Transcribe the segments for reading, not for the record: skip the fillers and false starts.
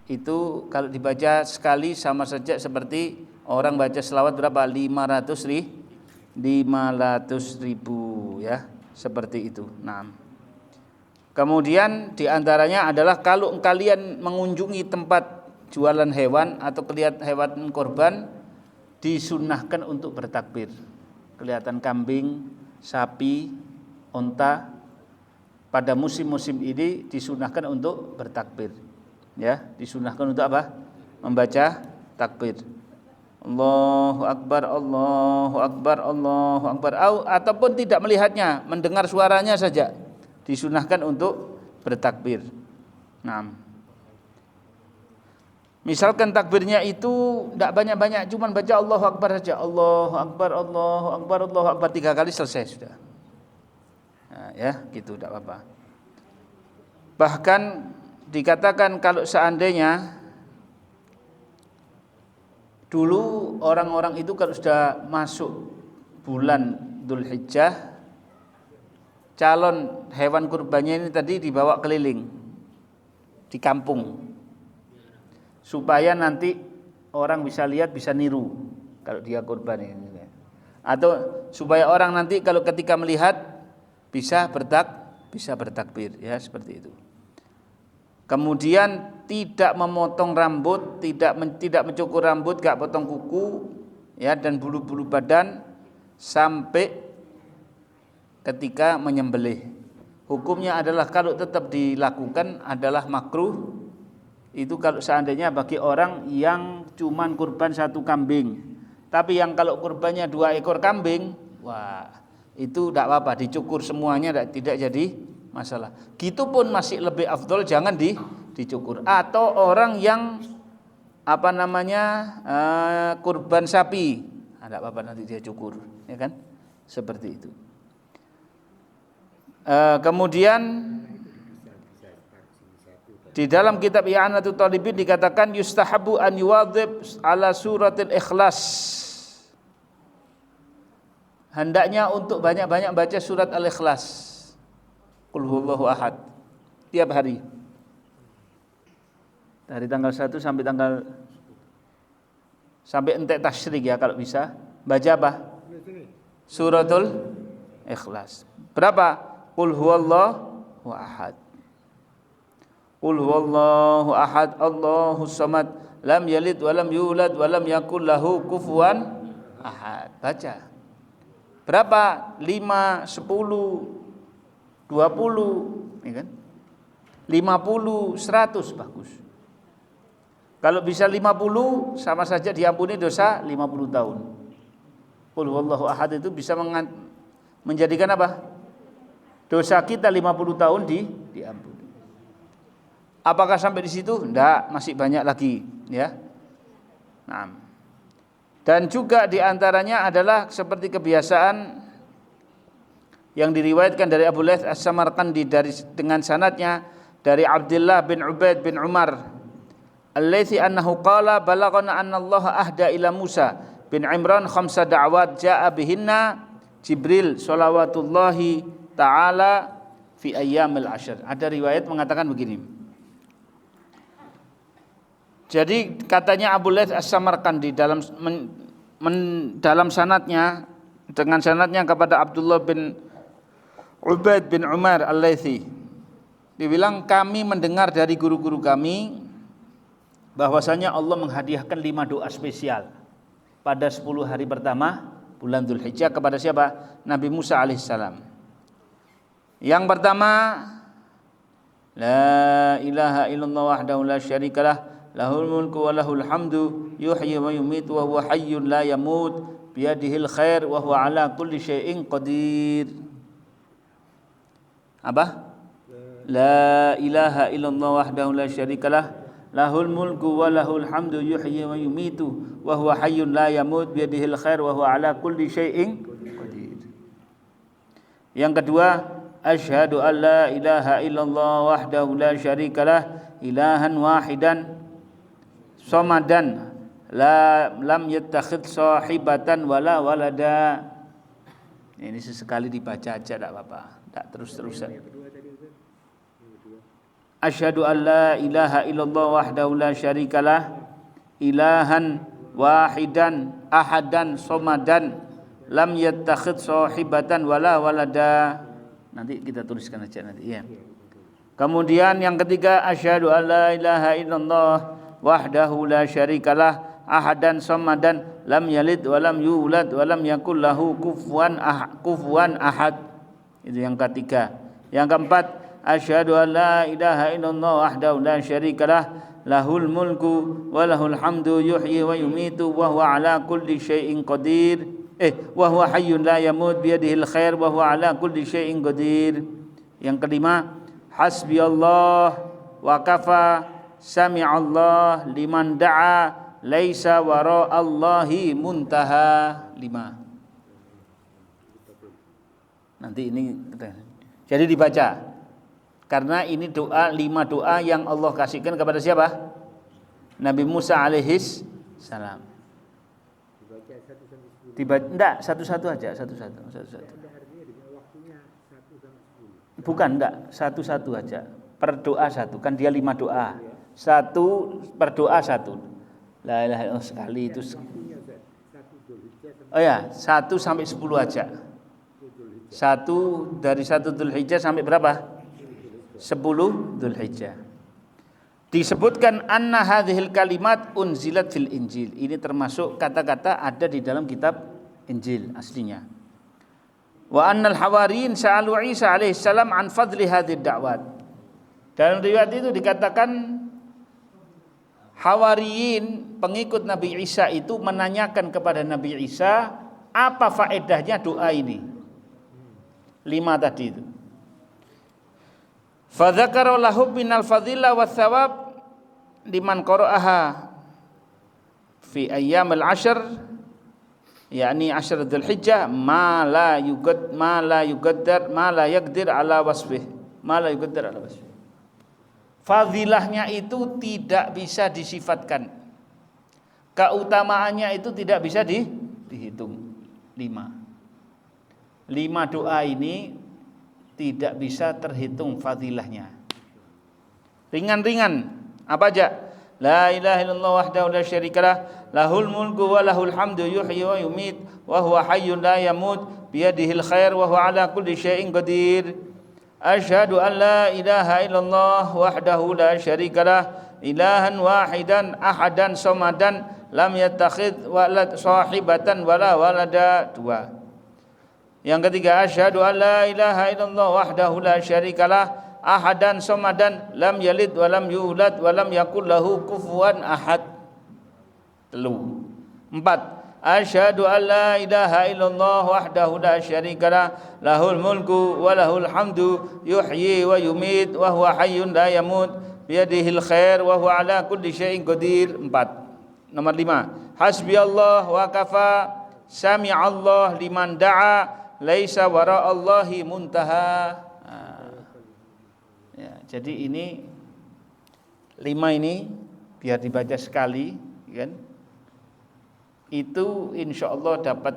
itu kalau dibaca sekali sama saja seperti orang baca selawat berapa? 500 ribu ya, seperti itu. Nah, kemudian diantaranya adalah kalau kalian mengunjungi tempat jualan hewan atau kelihatan hewan kurban, disunnahkan untuk bertakbir. Kelihatan kambing, sapi, unta, pada musim-musim ini disunahkan untuk bertakbir. Ya, disunahkan untuk apa? Membaca takbir. Allahu Akbar, Allahu Akbar, Allahu Akbar. Ataupun tidak melihatnya, mendengar suaranya saja, disunahkan untuk bertakbir. Nah, misalkan takbirnya itu tidak banyak-banyak, cuma baca Allahu Akbar saja. Allahu Akbar, Allahu Akbar, Allahu Akbar 3 kali selesai sudah. Nah, ya, gitu tidak apa-apa. Bahkan dikatakan kalau seandainya dulu orang-orang itu kalau sudah masuk bulan Dzulhijjah, calon hewan kurbannya ini tadi dibawa keliling di kampung, supaya nanti orang bisa lihat, bisa niru kalau dia kurban ini. Atau supaya orang nanti kalau ketika melihat bisa bertakbir, ya, seperti itu. Kemudian tidak memotong rambut, tidak mencukur rambut, gak potong kuku, ya, dan bulu-bulu badan sampai ketika menyembelih. Hukumnya adalah kalau tetap dilakukan adalah makruh. Itu kalau seandainya bagi orang yang cuman kurban 1 kambing. Tapi yang kalau kurbannya 2 ekor kambing, wah, itu tidak apa-apa, dicukur semuanya, tidak jadi masalah. Gitu pun masih lebih afdol jangan dicukur. Atau orang yang kurban sapi, tidak apa-apa nanti dia cukur, ya kan? Seperti itu. Kemudian di dalam kitab I'anatul Talibin dikatakan yustahabu an yuwadhib ala suratil ikhlas. Hendaknya untuk banyak-banyak baca surat Al-Ikhlas, Qul huwallahu ahad, tiap hari. Dari tanggal 1 sampai entek tasyrik, ya, kalau bisa. Baca apa? Suratul Ikhlas. Berapa? Qul huwallahu ahad. Qul huwallahu ahad, Allahus samad, lam yalid wa lam yulad wa lam yakul lahu kufuwan ahad. Baca. Berapa? 5, 10, 20, ya kan? 50, 100 bagus. Kalau bisa 50 sama saja diampuni dosa 50 tahun. Qul huwallahu ahad itu bisa menjadikan apa? Dosa kita 50 tahun diampuni. Apakah sampai di situ? Enggak, masih banyak lagi, ya. Nah, dan juga diantaranya adalah seperti kebiasaan yang diriwayatkan dari Abu Laits As-Samarqandi dengan sanadnya dari Abdullah bin Ubaid bin Umar al-Laitsi annahu qala balaghana anna Allah ahda ila Musa bin Imran 5 da'awat ja'a bihinna Jibril shalawatullahi ta'ala fi ayyamil ashr. Ada riwayat mengatakan begini. Jadi katanya Abu Laits As-Samarqandi dalam sanadnya, dengan sanadnya kepada Abdullah bin Ubaid bin Umar al-Laitsi, dibilang kami mendengar dari guru-guru kami bahwasanya Allah menghadiahkan 5 doa spesial pada 10 hari pertama bulan Dzulhijjah kepada siapa? Nabi Musa alaihissalam. Yang pertama, la ilaha illallah wahdahu la syarikalah, lahul mulku wa lahul hamdu, yuhyi wa yumitu wa huwa hayyun la yamut, biyadihil khair wa huwa ala kulli syai'in qadir. Apa? La ilaha illallah wahdahu la syarikalah, lahul mulku wa lahul hamdu, yuhyi wa yumitu wa huwa hayyun la yamut, biyadihil khair wa huwa ala kulli syai'in qadir. Yang kedua, asyhadu an la ilaha illallah wahdahu la syarikalah, ilahan wahidan somadan lam yattakhidh sahibatan wala walada. Ini sesekali dibaca aja, tidak apa-apa, tidak terus-terusan. asyhadu an la ilaha illallah wahdahu la syarikalah ilahan wahidan ahadan somadan lam yattakhidh sahibatan wala walada. Nanti kita tuliskan aja nanti ya. Kemudian yang ketiga, asyhadu an la ilaha illallah wahdahu la syarikalah ahadan somadan lam yalid wa lam yulad wa lam yakul lahu kufuwan ahad. Itu yang ketiga. Yang keempat, asyhadu an la ilaha illallah wahdahu la syarikalah lahul mulku wa lahul hamdu yuhyi wa yumitu wa huwa ala kulli syai'in qadir. Wa huwa hayyun la yamut biyadihil khair wa huwa ala kulli syai'in qadir. Yang kelima, hasbiyallah wa kafa sami'allah liman da'a laisa wara'allahi muntaha. 5. Nanti ini jadi dibaca. Karena ini doa 5 doa yang Allah kasihkan kepada siapa? Nabi Musa alaihis salam. Enggak, satu-satu aja, satu-satu. Bukan, enggak, satu-satu aja. Per doa satu, kan dia 5 doa. Satu per doa satu. La ilaha illallah sekali itu. Oh ya, 1 sampai 10 aja. 1 dari 1 Dzulhijjah sampai berapa? 10 Dzulhijjah. Disebutkan anna hadhil kalimat unzilat fil Injil. Ini termasuk kata-kata ada di dalam kitab Injil aslinya. Wa annal hawariyin sa'alu Isa alaihi salam an fadli hadhid da'wat. Dalam riwayat itu dikatakan hawariyin pengikut Nabi Isa itu menanyakan kepada Nabi Isa apa faedahnya doa ini. 5 tadi itu. Fadzakara lahu minal fadhilah wa thawab liman qara'aha fi ayyamil 'ashr yakni 'ashr Dzulhijjah ma la yaqdir ala wasfih. Fadilahnya itu tidak bisa disifatkan. Keutamaannya itu tidak bisa dihitung. 5 doa ini tidak bisa terhitung fadilahnya. Ringan-ringan apa aja? La ilaha illallah wahdahu la syarikalah lahul mulku wa lahul hamdu yuhyi wa yumit wa huwa hayyun la yamut biyadihil khair wa huwa ala kulli syai'in qadir. Asyhadu an la ilaha illallah wahdahu la syarikalah ilahan wahidan ahadan somadan lam yattakhidh walad sahibatan wala walada. 2. Yang ketiga, asyhadu an la ilaha illallah wahdahu la syarikalah ahadan somadan lam yalid wa lam yulad wa lam yakul lahu kufuwan ahad. 3. 4. Asyhadu an la ilaha illallah wahdahu la syarikalah lahul mulku wa lahul hamdu yuhyi wa yumit wa huwa hayyun la yamut biyadihil khair wa huwa ala kulli syai'in qadir. 4. Nomor 5. Hasbiyallah wa kafa sami'allah liman da'a laisa wara'allahi muntaha. Ya, jadi ini 5 ini biar dibaca sekali, kan? Itu insya Allah dapat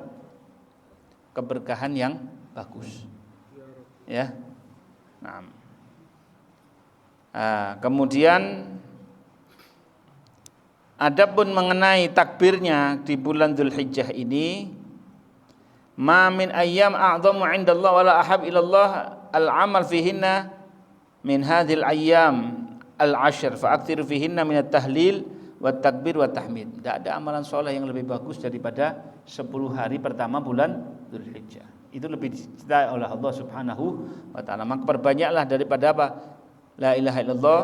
keberkahan yang bagus. Ya. Nah. Kemudian adapun mengenai takbirnya di bulan Dzulhijjah ini, ma min ayyam a'zamu 'indallah wala ahab ilallah al-amal fihinna min hadhil ayyam al-'ashr fa'aktsiru fihinna min at-tahlil wat takbir wat tahmid. Tidak ada amalan soleh yang lebih bagus daripada 10 hari pertama bulan Dzulhijjah. Itu lebih dicintai oleh Allah Subhanahu wa taala. Maka perbanyaklah daripada apa? La ilaha illallah,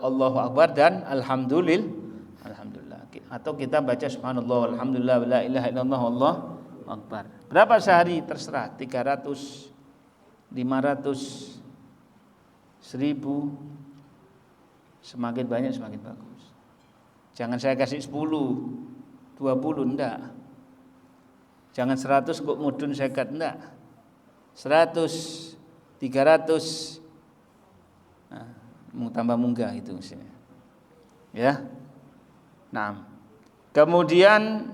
Allahu akbar dan alhamdulillah. Atau kita baca subhanallah walhamdulillah la ilaha illallah wallahu akbar. Berapa sehari terserah, 300, 500, 1000, semakin banyak semakin bagus. Jangan saya kasih 10, 20 enggak. Jangan 100 kok mudun sekat enggak. 100, 300, mau tambah munggah itu misalnya. Ya. Nah, kemudian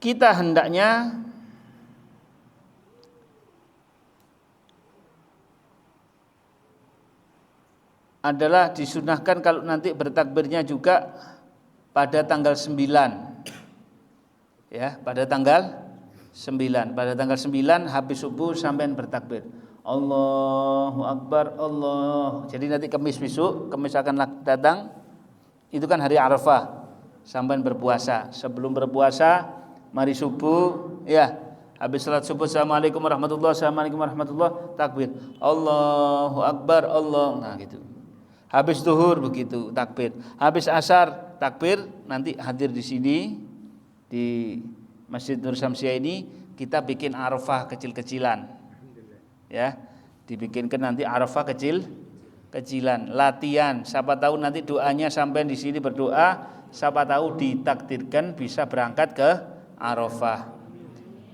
kita hendaknya adalah disunahkan kalau nanti bertakbirnya juga pada tanggal 9. Ya, pada tanggal 9. Pada tanggal 9 habis subuh sampai bertakbir. Allahu Akbar, Allah. Jadi nanti Kamis besok, Kamis akan datang, itu kan hari Arafah. Sampai berpuasa. Sebelum berpuasa, mari subuh, ya. Habis salat subuh, Assalamualaikum warahmatullahi wabarakatuh, Assalamualaikum warahmatullahi wabarakatuh, takbir. Allahu Akbar, Allah. Nah, gitu. Habis zuhur begitu, takbir. Habis asar, takbir. Nanti hadir di sini di Masjid Nur Syamsiah ini kita bikin Arafah kecil-kecilan. Ya, dibikinkan nanti Arafah kecil-kecilan, latihan. Siapa tahu nanti doanya sampai di sini berdoa, siapa tahu ditakdirkan bisa berangkat ke Arafah.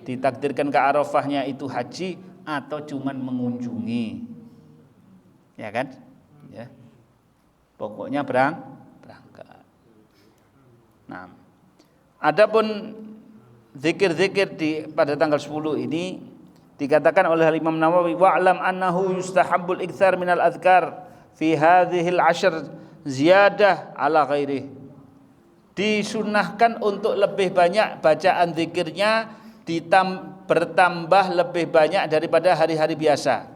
Ditakdirkan ke Arafahnya itu haji atau cuman mengunjungi. Ya kan? Ya. Pokoknya berangkat. Nah, adapun zikir-zikir pada tanggal 10 ini dikatakan oleh Imam Nawawi, wa'lam annahu yustahabbul iktsar minal adhkar fi hadhil 'ashr ziyadah ala ghairihi. Disunahkan untuk lebih banyak bacaan zikirnya, bertambah lebih banyak daripada hari-hari biasa.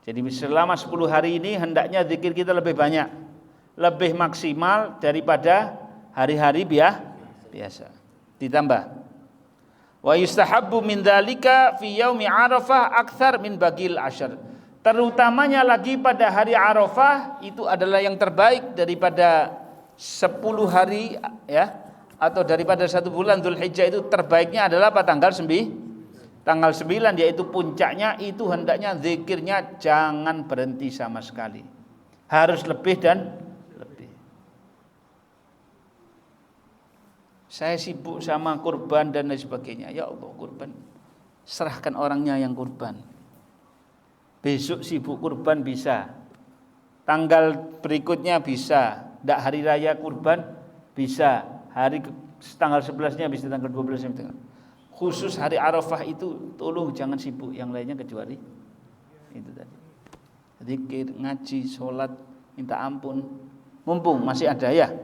Jadi selama 10 hari ini hendaknya zikir kita lebih banyak, lebih maksimal daripada hari-hari biasa. Ditambah. Wa yustahabbu min dzalika fi yaumi Arafah aktsar min bagil asyr. Terutamanya lagi pada hari Arafah itu adalah yang terbaik daripada 10 hari, ya, atau daripada 1 bulan Dzulhijjah. Itu terbaiknya adalah pada tanggal 9. Tanggal 9 yaitu puncaknya, itu hendaknya zikirnya jangan berhenti sama sekali. Harus lebih dan lebih. Saya sibuk sama kurban dan lain sebagainya. Ya Allah, kurban. Serahkan orangnya yang kurban. Besok sibuk kurban bisa. Tanggal berikutnya bisa. Tidak hari raya kurban bisa. Hari tanggal 11-nya bisa, tanggal 12-nya bisa. Khusus hari Arafah itu tolong jangan sibuk yang lainnya kecuali itu tadi. Zikir, ngaji, sholat, minta ampun, mumpung masih ada, ya.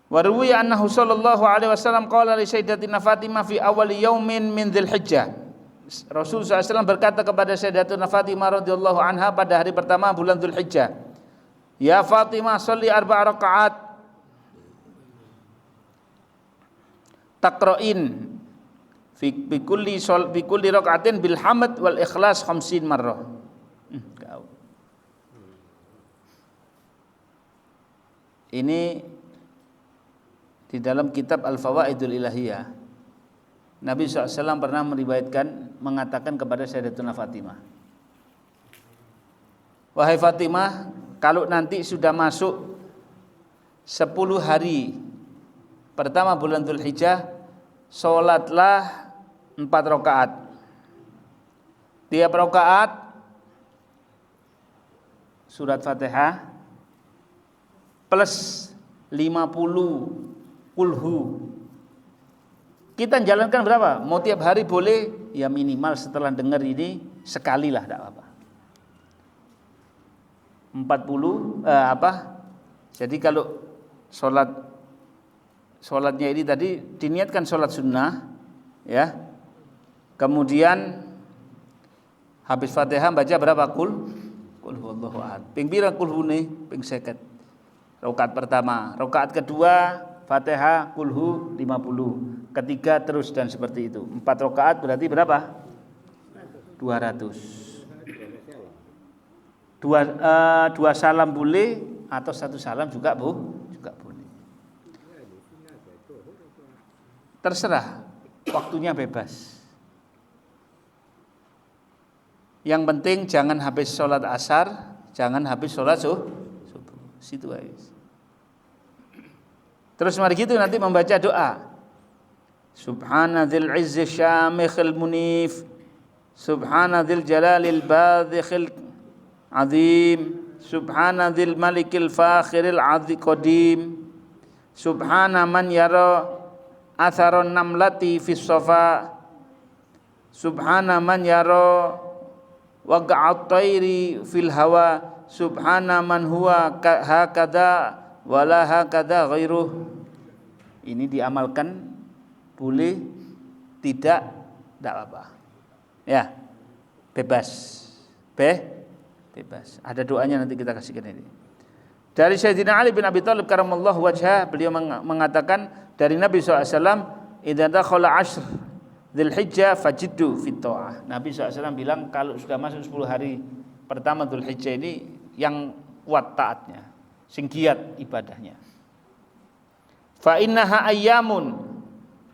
Wa ruwiya annahu sallallahu alaihi wasallam qala li sayyidatina Fatimah fi awwali yaumin min Dzulhijjah. Rasul SAW berkata kepada Sayyidatuna Fatimah radhiyallahu anha pada hari pertama bulan Dzulhijjah, "Ya Fatimah, sholli 4 rakaat taqra'in fi kulli rakaatin bil hamd wal ikhlas 50 marrah." Ini di dalam kitab Al-Fawaidul Ilahiyah. Nabi SAW pernah mengatakan kepada Sayyidatuna Fatimah, "Wahai Fatimah, kalau nanti sudah masuk 10 hari pertama bulan Dzulhijjah, sholatlah 4 rakaat. Tiap rakaat surat Fatihah plus 50 kulhu." Kita jalankan berapa? Mau tiap hari boleh, ya minimal setelah dengar ini sekali lah, tidak apa-apa. 40 Jadi kalau sholatnya ini tadi diniatkan sholat sunnah, ya. Kemudian habis Fatihah baca berapa? Kul huwallahu ahad. Ping pira kulhune? Ping 50. Rakaat pertama, rakaat kedua Fatihah kulhu 50, ketiga terus dan seperti itu. 4 rakaat berarti berapa? 200. Dua salam boleh atau 1 salam juga boleh. Terserah, waktunya bebas. Yang penting jangan habis sholat asar, jangan habis sholat subuh. Situ aja. Terus mari gitu nanti membaca doa. Subhanadzil izzi syamikhil munif, subhanadzil jalalil badhikhil azim, subhanadzil malikil fakhiril azim qadim, subhana man yara atharon namlati fis safa, subhana man yara waqa'at tayri fil hawa subhana man huwa hakadha wala hakadha ghairuh. Ini diamalkan, boleh, tidak apa-apa. Ya, bebas. Bebas. Ada doanya nanti kita kasihkan ini. Dari Sayyidina Ali bin Abi Thalib karamallahu wajhah, beliau mengatakan dari Nabi SAW, idza dakhala ashr Dzulhijjah fajiddu fit ta'ah. Nabi SAW bilang kalau sudah masuk 10 hari pertama Dzulhijjah ini yang kuat taatnya, sing giat ibadahnya. Fa innaha ayyamun,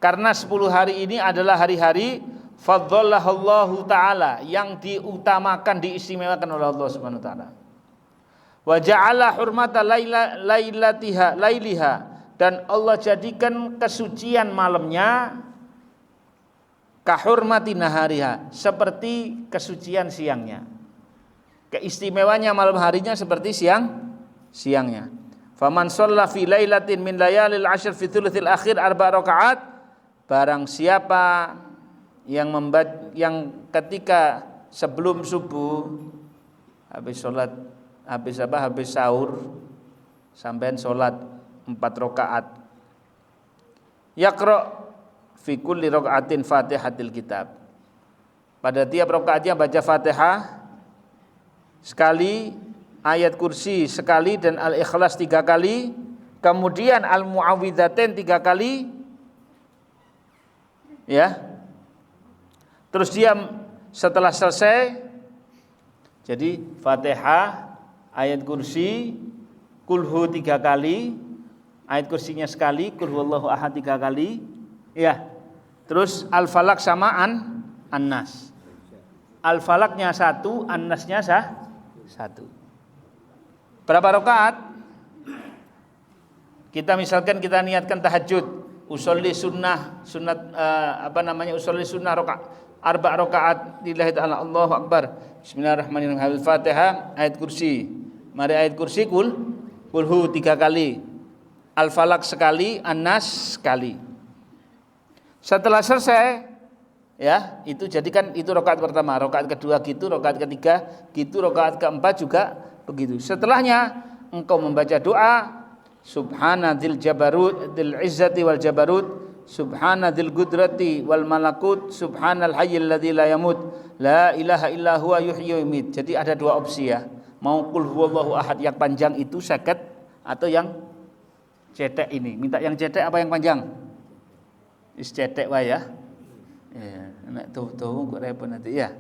karena 10 hari ini adalah hari-hari fadzalallahu ta'ala, yang diutamakan, diistimewakan oleh Allah Subhanahu wa taala. Wa ja'ala hurmata lailiha, dan Allah jadikan kesucian malamnya kahurmati nahariha, seperti kesucian siangnya. Keistimewanya malam harinya seperti siangnya. Faman shalla fi lailatin min layalil ashr fi thuluthil akhir 4 rakaat, barang siapa yang ketika sebelum subuh habis sahur sampai sholat 4 rakaat, yaqra fi kulli rakaatin Fatihatil kitab, pada tiap rakaatnya baca Fatihah sekali, ayat kursi sekali, dan al-ikhlas 3 kali, kemudian al-muawwidzatain 3 kali, ya. Terus dia setelah selesai, jadi Fatihah, ayat kursi, kulhu 3 kali, ayat kursinya sekali, kul huwallahu ahad 3 kali, ya. Terus al-falak sama an-nas. Al-falaknya 1, an-nasnya 1. Berapa rakaat? Kita misalkan kita niatkan tahajud, usolli sunnah usolli sunnah 4 rakaat lillahi ta'ala, Allahu akbar, bismillahirrahmanirrahim, al-Fatihah, ayat kursi. Mari ayat kursi kulhu 3 kali, al-falak sekali, an-nas sekali. Setelah selesai, ya, itu jadikan itu rakaat pertama, rakaat kedua gitu, rakaat ketiga gitu, rakaat keempat juga begitu. Setelahnya engkau membaca doa subhana dzil jabarut dzil izzati wal jabarut, subhana dzil qudrati wal malakut, subhanal hayyil ladzi la yamut, la ilaha illa huwa yuhyi wa yumiit. Jadi ada 2 opsi, ya. Mau qul huwallahu ahad yang panjang itu 50, atau yang cetek ini. Minta yang cetek apa yang panjang? Cetek wae, ya. Ya, nek tuh kok repot nanti, ya.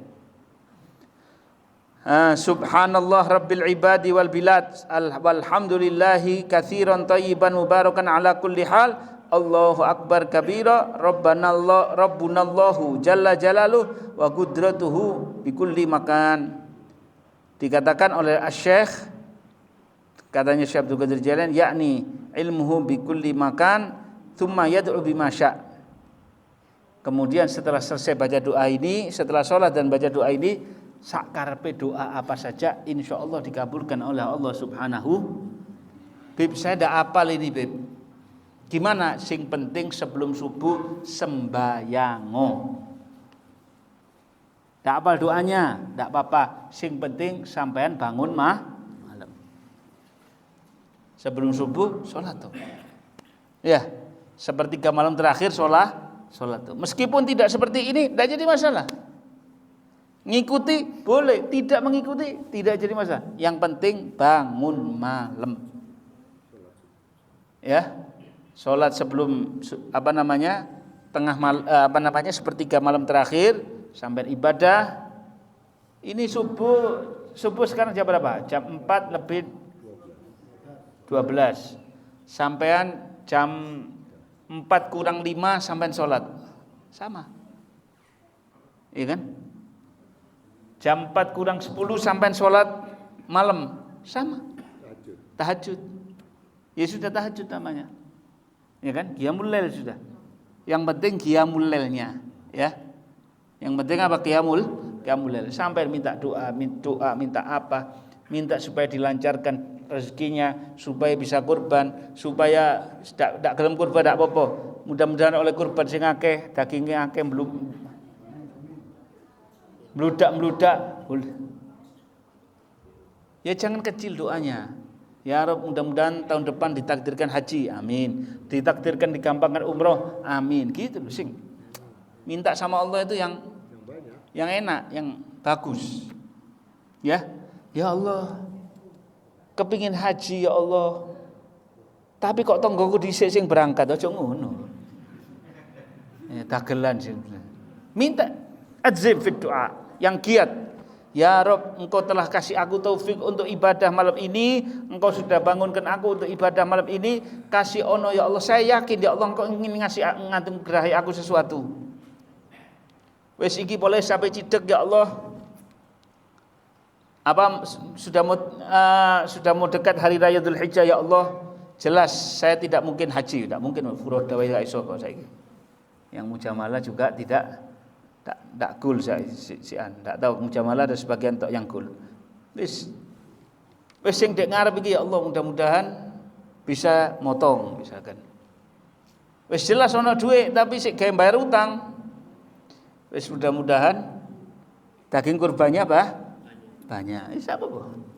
Subhanallah rabbil ibadi wal bilad, walhamdulillahi katsiran thayyiban mubarakan ala kulli hal, Allahu akbar kabira, rabbunallahu jalla jalaluhu wa qudratuhu bi kulli makan. Dikatakan oleh Asy-Syaikh, katanya Syekh Abdul Qadir Jailani, yakni ilmuhu bi kulli makan thumma yad'u bima syaa. Kemudian setelah selesai baca doa ini, setelah sholat dan baca doa ini, sakarepe doa apa saja insyaallah dikabulkan oleh Allah Subhanahu. Bib, saya ndak hafal ini, Bib. Gimana? Sing penting sebelum subuh sembayango. Ndak hafal doanya, ndak apa-apa. Sing penting sampean bangun malam. Sebelum subuh sholat tuh. Ya, sepertiga malam terakhir sholat tuh. Meskipun tidak seperti ini, tidak jadi masalah. Ngikuti boleh, tidak mengikuti tidak jadi masalah. Yang penting bangun malam. Ya. Salat sebelum sepertiga malam terakhir sampai ibadah. Ini subuh sekarang jam berapa? Jam 4 lebih 12. Sampean jam 4 kurang 5 sampean salat. Sama. Iya kan? Jam 4 kurang 10 sampai sholat malam, sama. Tahajud. Ya sudah tahajud namanya. Ya kan? Qiyamul lail sudah. Yang penting qiyamul lailnya, ya. Yang penting apa? Qiyamul lail. Sampai minta doa, minta apa? Minta supaya dilancarkan rezekinya, supaya bisa kurban, supaya tidak gelem kurban tidak apa-apa. Mudah-mudahan oleh kurban sing akeh, dagingnya akeh belum meludak. Ya jangan kecil doanya. Ya Rabb, mudah-mudahan tahun depan ditakdirkan haji, amin. Ditakdirkan digampangkan umroh, amin. Gitu loh sing. Minta sama Allah itu yang enak, yang bagus. Ya. Ya Allah, kepingin haji ya Allah. Tapi kok tonggoku dhisik sing berangkat, aja ngono. Dagelan sih. Minta adzim fit doa, yang giat. Ya Rob, Engkau telah kasih aku taufik untuk ibadah malam ini. Engkau sudah bangunkan aku untuk ibadah malam ini. Kasih ono ya Allah. Saya yakin ya Allah Engkau ingin ngasih gerahi aku sesuatu. Wes iki boleh sampai cidek ya Allah. Apa sudah mau dekat hari raya Dzulhijjah ya Allah. Jelas saya tidak mungkin haji, tidak mungkin furoda wae iso kok saiki. Yang mujamalah juga tidak cool tidak tahu mujamalah ada sebagian tok yang cool. Wis sing dek ngarep iki ya Allah mudah-mudahan bisa motong misalkan. Wis jelas ono duit tapi sik gawe bayar utang. Wis mudah-mudahan daging kurbannya banyak. Wis apa kok.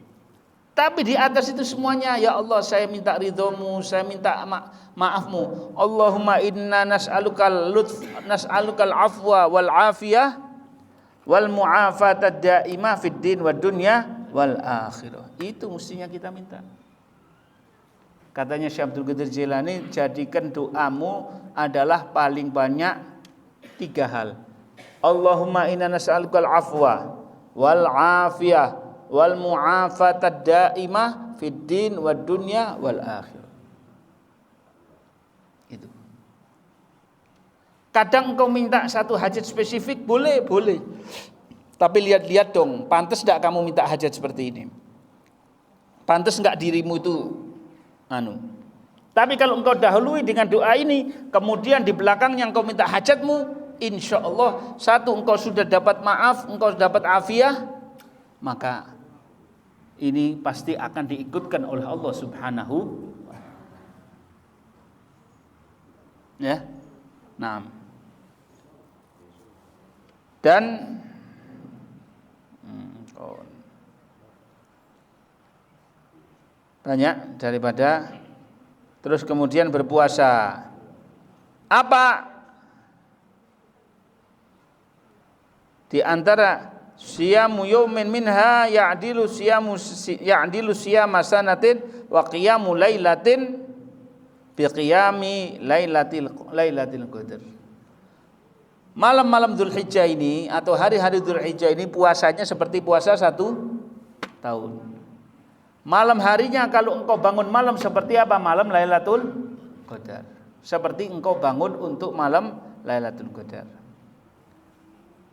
Tapi di atas itu semuanya ya Allah saya minta ridhomu, saya minta maafmu. Allahumma inna nas'alukal afwa wal afiyah wal mu'afatad daimah fid din wad dunya wal akhirah. Itu mestinya kita minta. Katanya Syekh Abdul Qadir Jilani, jadikan doamu adalah paling banyak 3 hal. Allahumma inna nas'alukal afwa wal afiyah wal mu'afatad daimah fid din wad dunya wal akhirah. Itu. Kadang engkau minta satu hajat spesifik boleh. Tapi lihat-lihat dong, pantas enggak kamu minta hajat seperti ini? Pantas enggak dirimu itu Tapi kalau engkau dahului dengan doa ini, kemudian di belakangnya engkau minta hajatmu, insyaallah satu engkau sudah dapat maaf, engkau dapat afiah, maka ini pasti akan diikutkan oleh Allah Subhanahu wa ta'ala. Ya. Nah. Dan banyak daripada terus kemudian berpuasa. Apa di antara siyamu yaumin minha ya'dilu siyama sanatin wa qiyamu lailatin bi qiyami lailatil qadar. Malam-malam Dzulhijjah ini atau hari-hari Dzulhijjah ini puasanya seperti puasa 1 tahun. Malam harinya kalau engkau bangun malam seperti apa? Malam Lailatul Qadar. Seperti engkau bangun untuk malam Lailatul Qadar.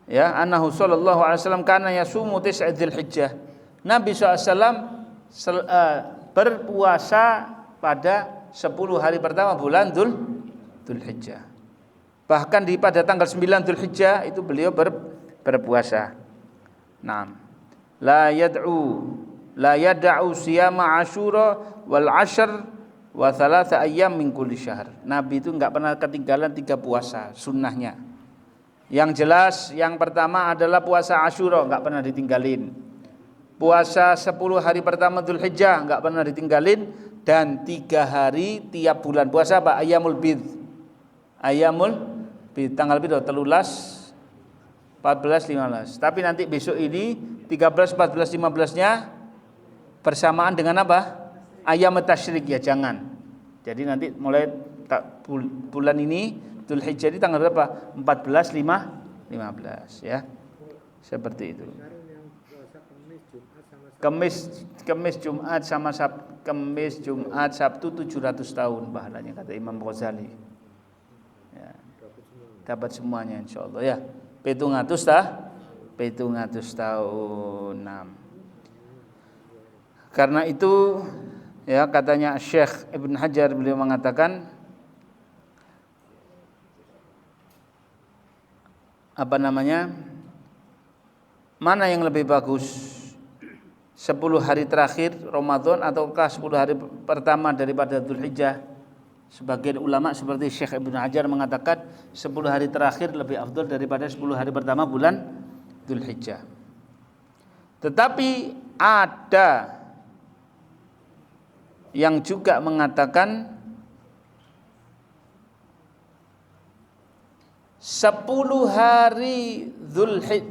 Ya, annahu sallallahu alaihi wasallam kana yasumu tis'a Dzulhijjah. Nabi SAW berpuasa pada 10 hari pertama bulan Dzulhijjah. Bahkan pada tanggal 9 Dzulhijjah itu beliau berpuasa. Naam. La yad'u siyama Asyura wal 'ashr wa 3 ayyam min kulli syahr. Nabi itu enggak pernah ketinggalan 3 puasa sunnahnya. Yang jelas yang pertama adalah puasa Asyura, enggak pernah ditinggalin. Puasa 10 hari pertama Dzulhijjah enggak pernah ditinggalin, dan 3 hari tiap bulan. Puasa apa? Ayyamul bid. Tanggal piro? 13, 14, 15. Tapi nanti besok ini 13, 14, 15-nya bersamaan dengan apa? Ayyam tasyrik ya, jangan. Jadi nanti mulai bulan ini Dzulhijjah ini tanggal berapa? 14, 15 ya. Seperti itu. Kemis Jumat sama Sabtu 700 tahun pahalanya kata Imam Ghazali. Ya. Dapat semuanya insyaallah ya. 700 tahun. Karena itu ya katanya Syekh Ibn Hajar, beliau mengatakan mana yang lebih bagus, 10 hari terakhir Ramadan ataukah 10 hari pertama daripada Dzulhijjah? Sebagian ulama seperti Syekh Ibn Hajar mengatakan 10 hari terakhir lebih afdal daripada 10 hari pertama bulan Dzulhijjah. Tetapi ada yang juga mengatakan 10 hari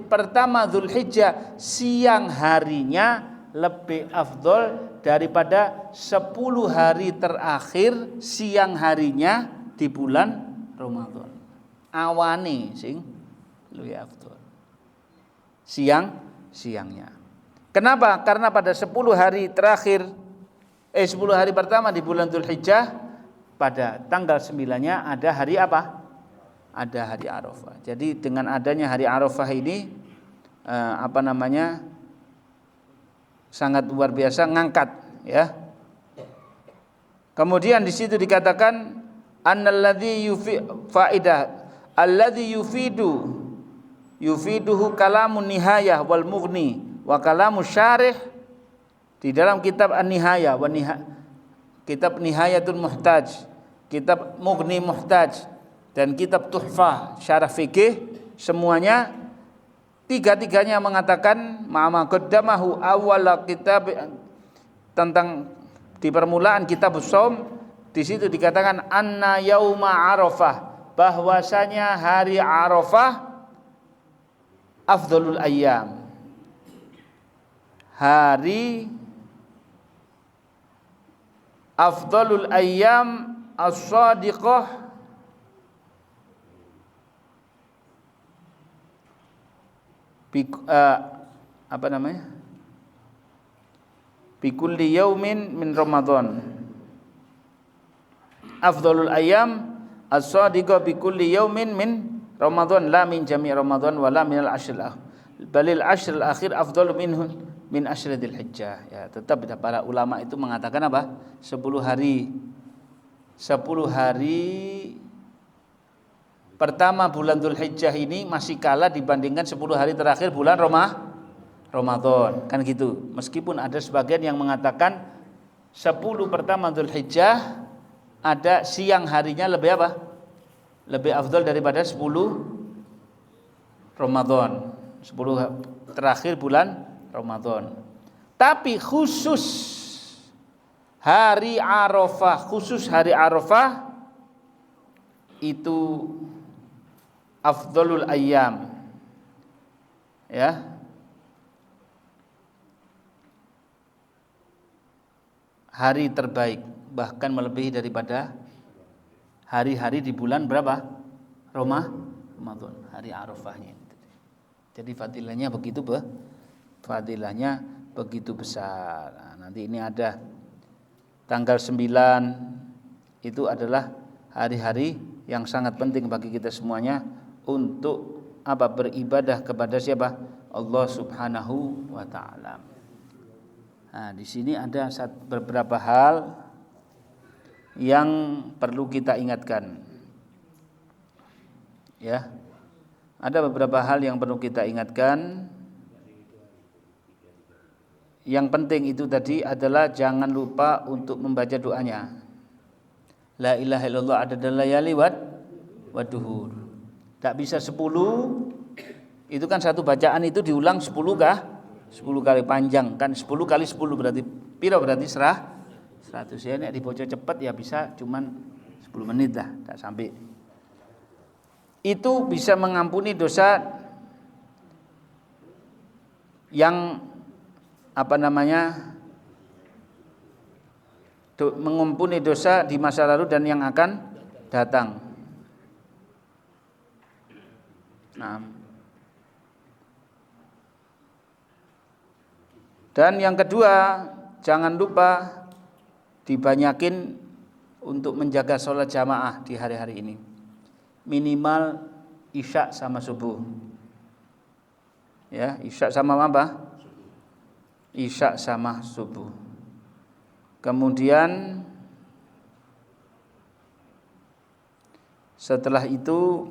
pertama Dzulhijjah siang harinya lebih afdol daripada 10 hari terakhir siang harinya di bulan Ramadan. Awane sing luwih afdol. Siangnya. Kenapa? Karena pada 10 hari terakhir 10 hari pertama di bulan Dzulhijjah pada tanggal 9-nya ada hari apa? Ada hari Arafah. Jadi dengan adanya hari Arafah ini sangat luar biasa ngangkat ya. Kemudian di situ dikatakan annalladzi alladzi yufiduhu kalamun nihayah wal mughni wa kalamu syarih di dalam kitab An-Nihayah kitab Nihayatul Muhtaj, kitab Mughni Muhtaj dan kitab Tuhfah Syarah Fikih, semuanya tiga-tiganya mengatakan ma'ama qaddamahu awwal kitab tentang di permulaan kitab Shaum, di situ dikatakan anna yauma Arafah, bahwasanya hari Arafah afdhalul ayyam, hari afdhalul ayyam as-sadiqah bikulli yaumin min Ramadan. Afdhalul ayyam as-sadiqah bikulli yaumin min Ramadan la min jami' Ramadan wala min al-ashr balil ashr al-akhir afdalu minhu min ashr Dzulhijjah. Ya, tetap para ulama itu mengatakan apa? 10 hari pertama bulan Dzulhijjah ini masih kalah dibandingkan 10 hari terakhir bulan Ramadan. Kan gitu. Meskipun ada sebagian yang mengatakan 10 pertama Dzulhijjah ada siang harinya lebih apa? Lebih afdal daripada 10 Ramadan. 10 terakhir bulan Ramadan. Tapi khusus hari Arafah itu afdhalul ayyam, ya, hari terbaik, bahkan melebihi daripada hari-hari di bulan berapa? Ramadan, hari Arafahnya. Jadi fadilahnya begitu besar. Nah, nanti ini ada tanggal 9 itu adalah hari-hari yang sangat penting bagi kita semuanya untuk beribadah kepada siapa? Allah Subhanahu wa taala. Nah, di sini ada beberapa hal yang perlu kita ingatkan. Ya. Ada beberapa hal yang perlu kita ingatkan. Yang penting itu tadi adalah jangan lupa untuk membaca doanya. La ilaha illallah adadal layali wa duhur. Tak bisa 10. Itu kan satu bacaan itu diulang 10 kah? 10 kali panjang kan 10 kali 10 berarti piro berarti 100 ya. Nek dibaca cepat ya bisa cuman 10 menit dah, tak sampai. Itu bisa mengampuni dosa yang mengampuni dosa di masa lalu dan yang akan datang. Nah. Dan yang kedua, jangan lupa dibanyakin untuk menjaga sholat jamaah di hari-hari ini. Minimal isya sama subuh. Ya, isya sama apa? Isya sama subuh. Kemudian setelah itu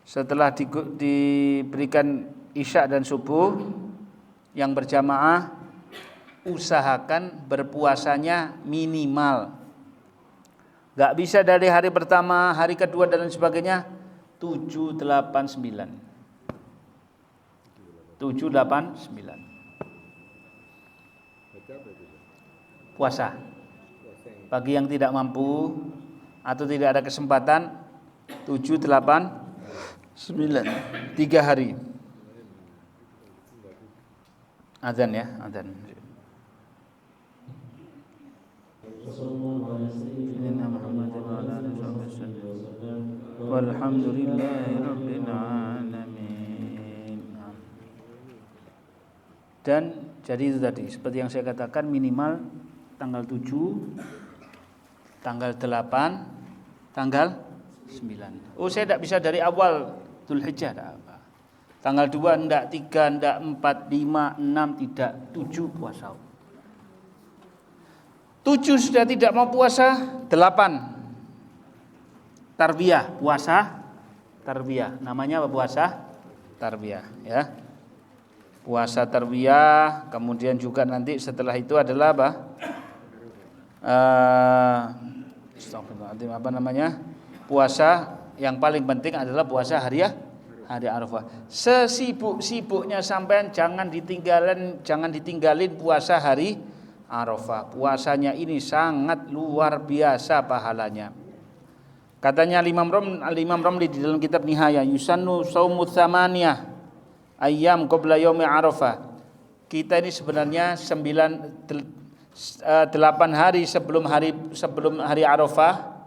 setelah diberikan isya dan subuh yang berjamaah, usahakan berpuasanya minimal. Gak bisa dari hari pertama, hari kedua dan lain sebagainya 7, 8, 9. 7, 8, 9. Puasa. Bagi yang tidak mampu atau tidak ada kesempatan 7, 8, 9. 3 hari. Azan ya, azan. Walhamdulillahirabbil alamin. Dan jadi itu tadi seperti yang saya katakan, minimal tanggal 7, tanggal 8, tanggal 9. Oh, saya tidak bisa dari awal Dzulhijjah, tidak apa. Tanggal 2 enggak, 3 enggak, 4, 5, 6 tidak, 7 puasa. 7 sudah tidak mau puasa, 8 tarbiyah, puasa tarbiyah. Namanya apa? Puasa tarbiyah ya. Puasa tarbiyah, kemudian juga nanti setelah itu adalah apa? Apa namanya? Puasa yang paling penting adalah puasa hari Arafah. Sesibuk-sibuknya sampean jangan ditinggalin puasa hari Arafah. Puasanya ini sangat luar biasa pahalanya. Katanya Imam Romli di dalam kitab Nihaya, yusannu shaumut tsamaniyah ayyam qabla yaumi Arafah. Kita ini sebenarnya 8 hari sebelum hari Arafah.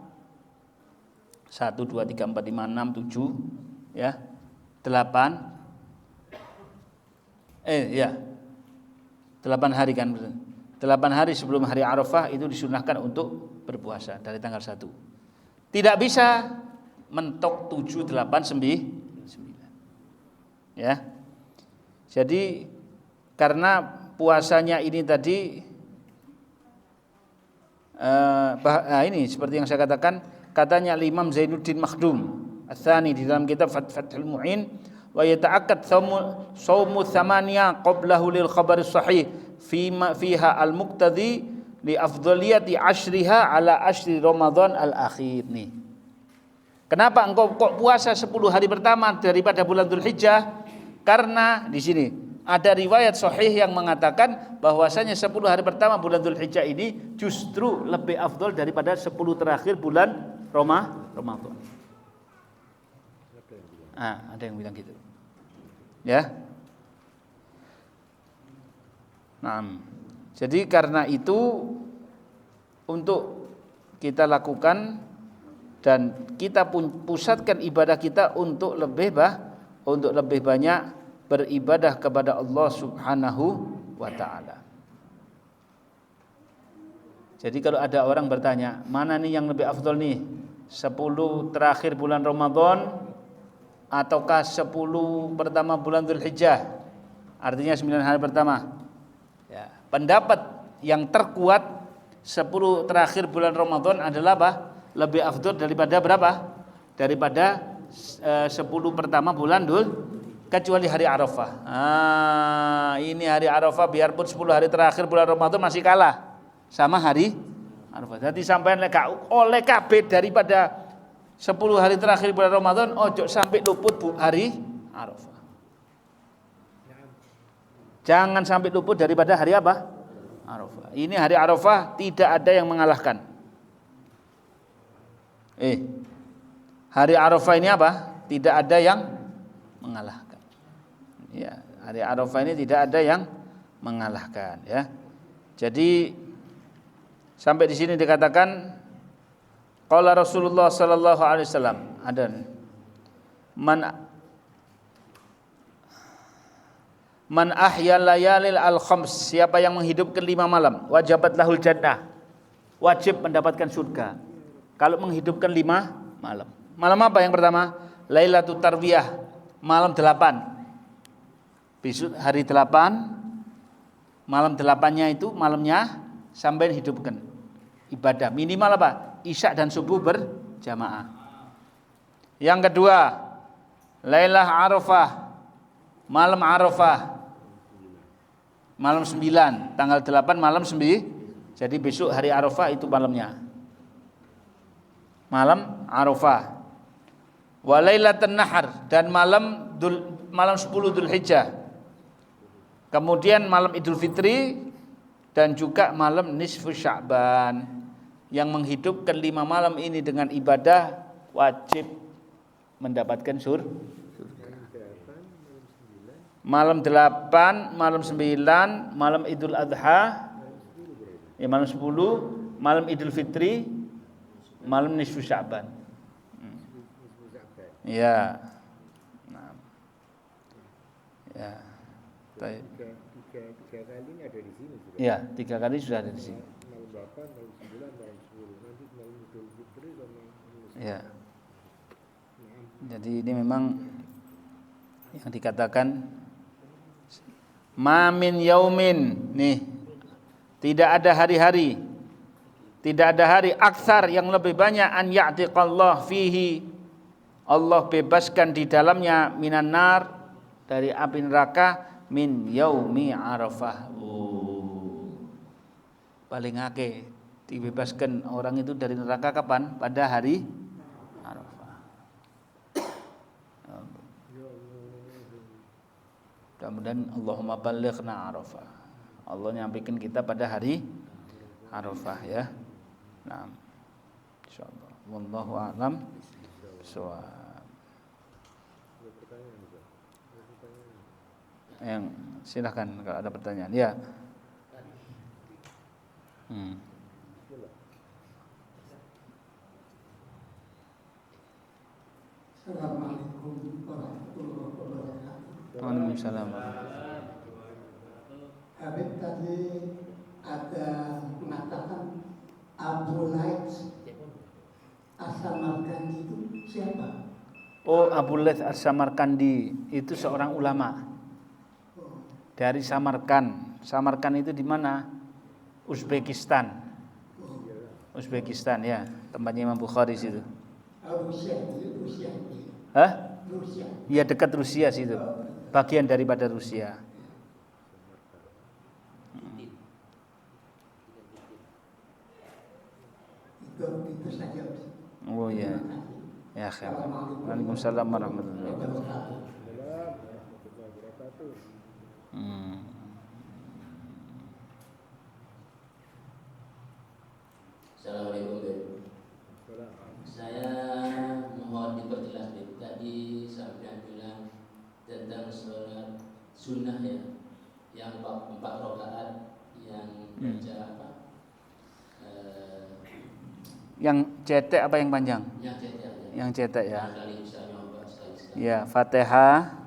1, 2, 3, 4, 5, 6, 7 ya. 8 hari kan. 8 hari sebelum hari Arafah itu disunahkan untuk berpuasa dari tanggal 1. Tidak bisa mentok 7, 8, 9. Ya. Jadi karena puasanya ini tadi ini seperti yang saya katakan, katanya Imam Zainuddin Makhdum Ats-Tsani di dalam kitab Fathul Mu'in, wa yata'akkad shaumu tsamaniya qablahu lil khabar sahih fiha al-muqtadi li afdhaliyati ashriha ala ashri Ramadan al-akhir. Nih. Kenapa engkau kok puasa 10 hari pertama daripada bulan Dzulhijjah? Karena di sini ada riwayat sahih yang mengatakan bahwasanya 10 hari pertama bulan Dzulhijjah ini justru lebih afdal daripada 10 terakhir bulan Ramadan. Ada yang bilang gitu. Ya. Nah, jadi karena itu untuk kita lakukan dan kita pusatkan ibadah kita untuk lebih banyak beribadah kepada Allah Subhanahu wa taala. Jadi kalau ada orang bertanya, mana nih yang lebih afdal nih? 10 terakhir bulan Ramadan ataukah 10 pertama bulan Dzulhijjah? Artinya 9 hari pertama. Ya, pendapat yang terkuat 10 terakhir bulan Ramadan adalah apa? Lebih afdal daripada berapa? Daripada 10 pertama bulan kecuali hari Arafah. Ini hari Arafah biarpun 10 hari terakhir bulan Ramadan masih kalah sama hari Arafah. Jadi sampean oleh kabeh daripada 10 hari terakhir bulan Ramadan, ojo sampai luput hari Arafah. Jangan sampai luput daripada hari apa? Arafah. Ini hari Arafah tidak ada yang mengalahkan. Hari Arafah ini apa? Tidak ada yang mengalahkan. Ya, hari Arafah ini tidak ada yang mengalahkan ya. Jadi sampai di sini dikatakan qala Rasulullah sallallahu alaihi wasallam, ada man ahya layalil al-khams, siapa yang menghidupkan 5 malam, wajabat lahul jannah, wajib mendapatkan surga. Kalau menghidupkan 5 malam. Malam apa yang pertama? Lailatul Tarwiyah, malam 8. Besok hari 8, malam 8-nya itu malamnya sampai hidupkan ibadah. Minimal apa? Isya dan subuh berjamaah. Yang kedua, Lailah Arafah, malam Arafah, malam 9, tanggal 8 malam 9. Jadi besok hari Arafah itu malamnya. Malam Arafah. Wa Lailatun Nahar, dan malam 10 Dzulhijjah. Kemudian malam Idul Fitri dan juga malam nisfu Sya'ban. Yang menghidupkan 5 malam ini dengan ibadah wajib mendapatkan surga. Malam 8, malam 9, malam Idul Adha, ya malam 10, malam Idul Fitri, malam nisfu Sya'ban. Ya. Nah. Ya. Tiga kali ini ada di sini sudah. Ya, 3 kali sudah ada di sini. Malam 8, malam 9, malam 10. Nanti malam Idul Fitri sama Ya. Jadi ini memang yang dikatakan mamin yaumin, nih, tidak ada hari-hari, tidak ada hari aksar yang lebih banyak an ya'tiqallah fihi, Allah bebaskan di dalamnya minan nar, dari api neraka, min yaumi arafah. Paling akeh dibebaskan orang itu dari neraka kapan? Pada hari Arafah. Mudah-mudahan Allahumma ballighna Arafah. Allah nyampaikan kita pada hari Arafah ya. Nah, insyaallah. Wallahu a'lam bishawab. Yang silakan kalau ada pertanyaan. Ya. Assalamualaikum warahmatullahi wabarakatuh. Waalaikumsalam. Habib tadi ada mengatakan Abu Laits As-Samarkandi itu siapa? Oh, Abu Laits As-Samarkandi itu seorang ulama dari Samarkand. Samarkand itu di mana? Uzbekistan. Uzbekistan ya, tempatnya Imam Bukhari situ. Rusia. Hah? Rusia. Iya, dekat Rusia situ. Bagian daripada Rusia. Itu saja. Oh iya. Ya, khair. Waalaikumsalam warahmatullahi wabarakatuh. Assalamualaikum. Saya mohon diperjelas tadi sampai bilang tentang sholat sunnah ya, yang 4 rakaat yang baca apa? Yang cetek apa yang panjang? Yang cetek ya. Yang cetek ya. Kali bisa nyoba sekali. Ya, Fatihah,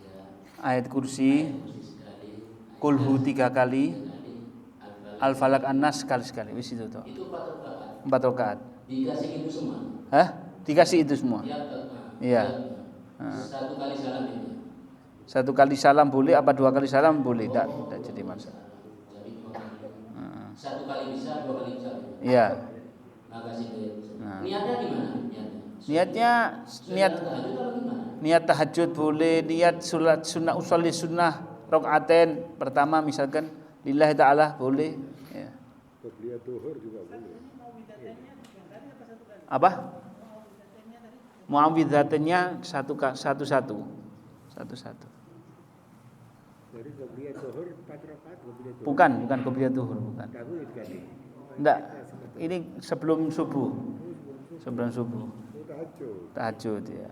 Ya. ayat kursi, Sekali. kulhu 3 kali, Al-Falaq An-Nas sekali-sekali. Wis itu toh. Itu 4 rakaat. 4 rakaat. Dikasih itu semua. Hah? Dikasih itu semua? Ya, Iya. 1 kali salam ini. 1 kali salam boleh, apa 2 kali salam boleh? Tidak jadi masalah. Jadi 1 kali bisa, 2 kali bisa. Iya. Makasih ya. Nah. Niatnya gimana? Niatnya niat tahajud boleh, niat salat sunnah usolli sunnah rokaaten pertama misalkan lillahi ta'ala boleh ya. Qobliyah zuhur juga boleh. Apa? Muawwidzatannya satu-satu. Jadi qobliyah zuhur 4 rakaat qobliyah zuhur. Bukan qobliyah zuhur, bukan. Tahajud kali. Enggak. Ini sebelum subuh. Sebelum subuh. Tahajud ya.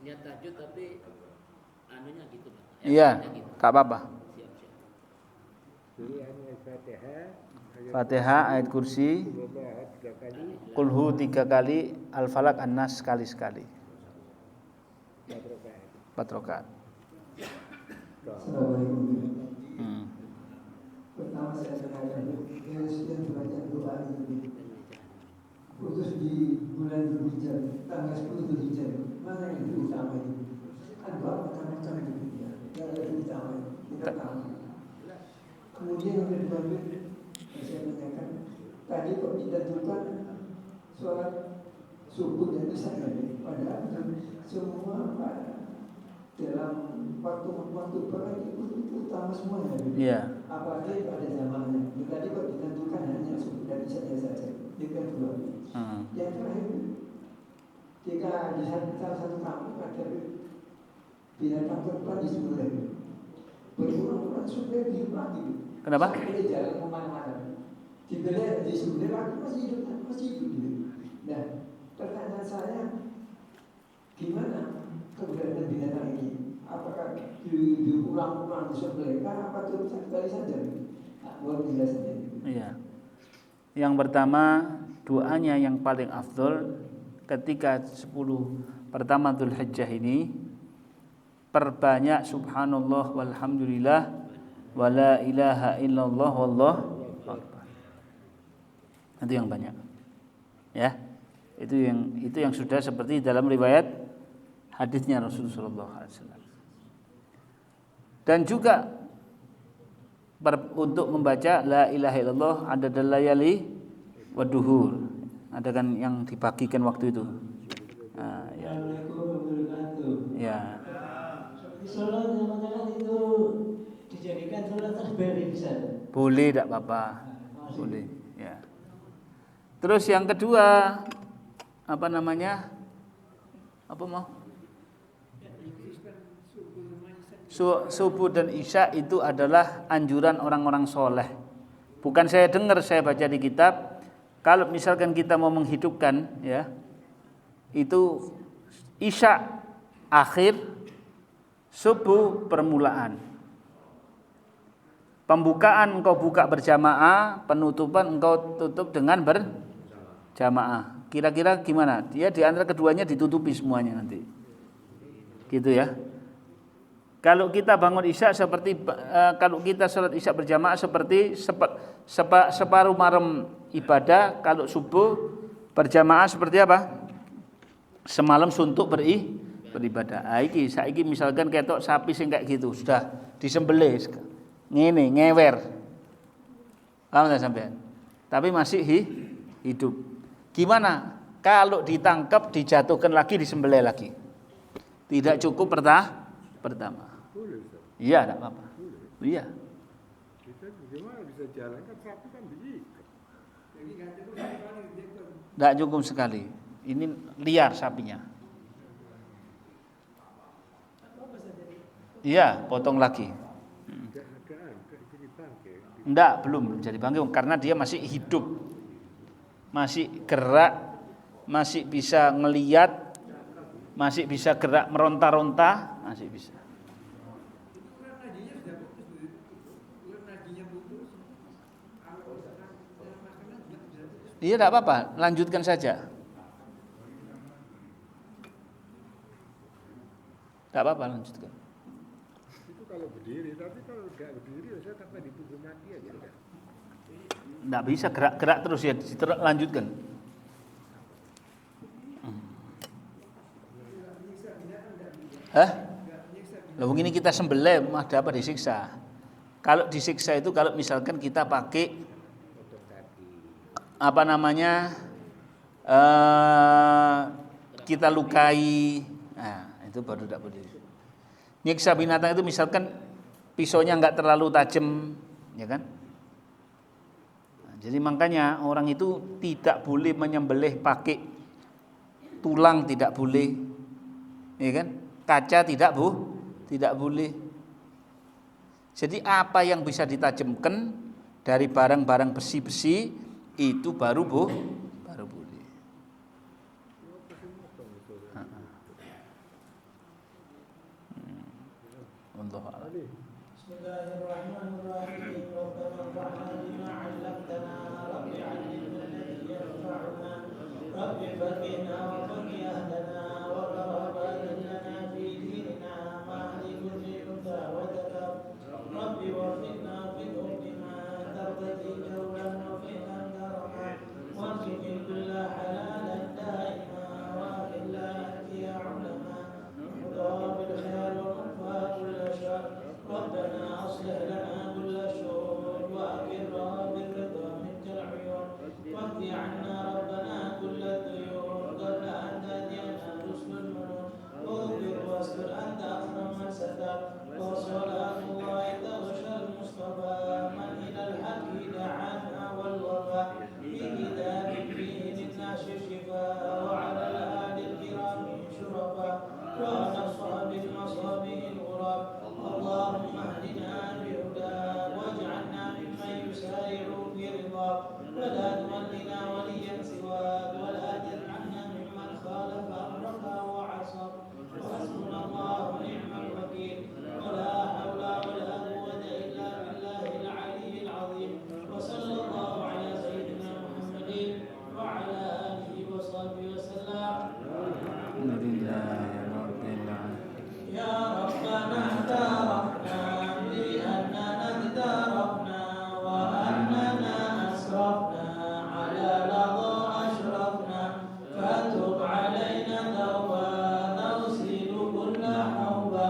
Niat tahajud tapi anunya gitu Pak. Iya, enggak apa-apa. Jadi Fatihah, Fatihah, ayat kursi, 3 kali, kulhu 3 kali, Al-Falaq An-Nas sekali-sekali. 4 rakaat. Assalamualaikum. Pertama saya tanyakan, yang sudah banyak doa ini, khusus di bulan Dzulhijjah, tanggal 10 Dzulhijjah, mana yang lebih utama ini? Kan doa macam-macam di dunia, yang lebih utama ini, kita tahu. Kemudian yang kedua, saya tanyakan, tadi kok ditentukan sholat subuh dan isya ini, padahal semua dalam waktu perang itu utama semuanya. Iya. Apalagi pada zamannya. Tadi kok ditentukan hanya subuh dan isya saja. Dengan dua. Yang terakhir, jika di salah satu kampung ada binatang korban disembelih. Berulang-ulang sudah hidup lagi. Kenapa? Sampai dia jalan kemana-mana. Disembelih lagi masih hidup gitu. Nah, pertanyaan saya, gimana keberadaan binatang ini? Apakah diulang-ulang disembelih? Apa terus sekali saja? Buat penjelasannya. Iya. Yang pertama, doanya yang paling afdol ketika 10 pertama Dzulhijjah ini, perbanyak subhanallah walhamdulillah wala ilaha illallah wallahu akbar. Itu yang banyak. Ya. Itu yang sudah seperti dalam riwayat hadisnya Rasulullah sallallahu alaihi wasallam. Dan juga untuk membaca la ilaha illallah adadal layali waduhur. Ada kan yang dibagikan waktu itu. Nah, ya. Ya. Sholat jangan-jangan itu dijadikan sholat tasbih bisa. Boleh, tidak apa-apa. Boleh, ya. Terus yang kedua, apa namanya? Apa mau? Subuh dan isya itu adalah anjuran orang-orang soleh. Bukan saya dengar, saya baca di kitab. Kalau misalkan kita mau menghidupkan, ya, itu isya akhir, subuh permulaan. Pembukaan engkau buka berjamaah, penutupan engkau tutup dengan berjamaah. Kira-kira gimana? Dia di antara keduanya ditutupi semuanya nanti. Gitu ya. Kalau kita bangun isya seperti kalau kita sholat isya berjamaah seperti separuh malam ibadah. Kalau subuh berjamaah seperti apa? Semalam suntuk beribadah. Saiki misalkan ketok sapi sing kayak gitu sudah disembelih. Ngene ngewer. Paham enggak sampean? Tapi masih hidup. Gimana? Kalau ditangkap, dijatuhkan lagi, disembelih lagi. Tidak cukup pertama. Boleh, Ustaz. Iya, enggak apa-apa. Iya. Kita gimana bisa jalan kan sapi kan diikat. Enggak cukup sekali. Ini liar sapinya. Iya, potong lagi. Enggak, belum jadi bangkai karena dia masih hidup. Masih gerak, masih bisa ngelihat, masih bisa gerak meronta-ronta, masih bisa. Iya, tidak apa-apa, lanjutkan saja. Tidak apa-apa, lanjutkan. Itu kalau berdiri, tapi kalau tidak berdiri, saya sampai dipukul mati aja. Tidak bisa gerak-gerak terus ya, lanjutkan. Hah? Loh, begini kita sembelih, ada apa disiksa? Kalau disiksa itu kalau misalkan kita pakai apa namanya, kita lukai, nah itu baru tidak boleh. Nyiksa binatang itu misalkan pisaunya nggak terlalu tajam, ya kan? Nah, jadi makanya orang itu tidak boleh menyembelih pakai tulang, tidak boleh, ya kan? Kaca tidak boleh. Jadi apa yang bisa ditajamkan dari barang-barang besi-besi itu baru boleh. Wallahu a'lam. Bismillahirrahmanirrahim. Rabbana fa'alna bima 'allamtana, rabbi 'allimna alladhi yanfa'una, rabbi faqihna wa faqih ahlana wa barik lana fi dinina ma li kulli unsa wa dhakar, rabbi waffiqna fi hukmi ma taqdi jawlan wa fi'lan darama, warzuqni kulla halalan daima wa illa ya ulama, bil khair wa ربنا أصلح لنا كل الشرور وأكرنا بالرضا منك العيون واهد عنا ربنا كل الديون قبل أن تأتينا وعلى أصحاب المصابيح الغراب اللهم اهدنا بهداك واجعلنا ممن يسارع في رضاك ولا تولنا وليا سواك ولا تجعلنا ممن خالف أمرك وعصاك وحسبنا الله ونعم الوكيل ولا حول ولا قوة إلا بالله العلي العظيم وصلى الله على سيدنا محمد وعلى آله وصحبه وسلم يا ربنا اعترفنا بأننا اغترفنا وأننا أسرفنا على لظى أشرفنا فتب علينا توبة تغسل كل حوبة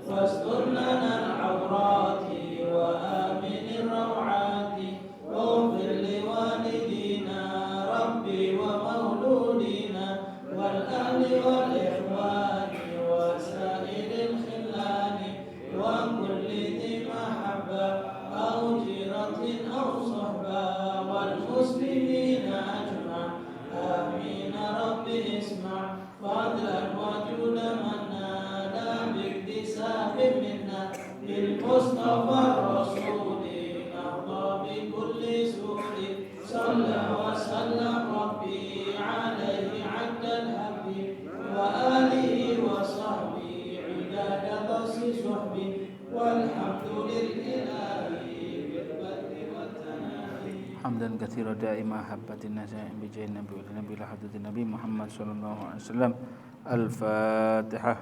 واستر لنا العورات وآمن الروعات واغفر لوالدينا ربي ومولودينا والأهل والإخوان وسائر الخلان وكل ذي محبة أو جيرة أو صحبة والمسلمين أجمع آمين ربي اسمع فضلا وجود من نادى باكتساب منا بالمصطفى الرسول نرضى بكل سوء صلى وسلم ربي عليه عد الحبيب وآله وصحبه عداد قص صحبه والحمد لله بالبر والتناهي حمدا كثيرا دائما حبة الناس بجاه النبي والنبي لحضرة النبي محمد صلى الله عليه وسلم. الفاتحة.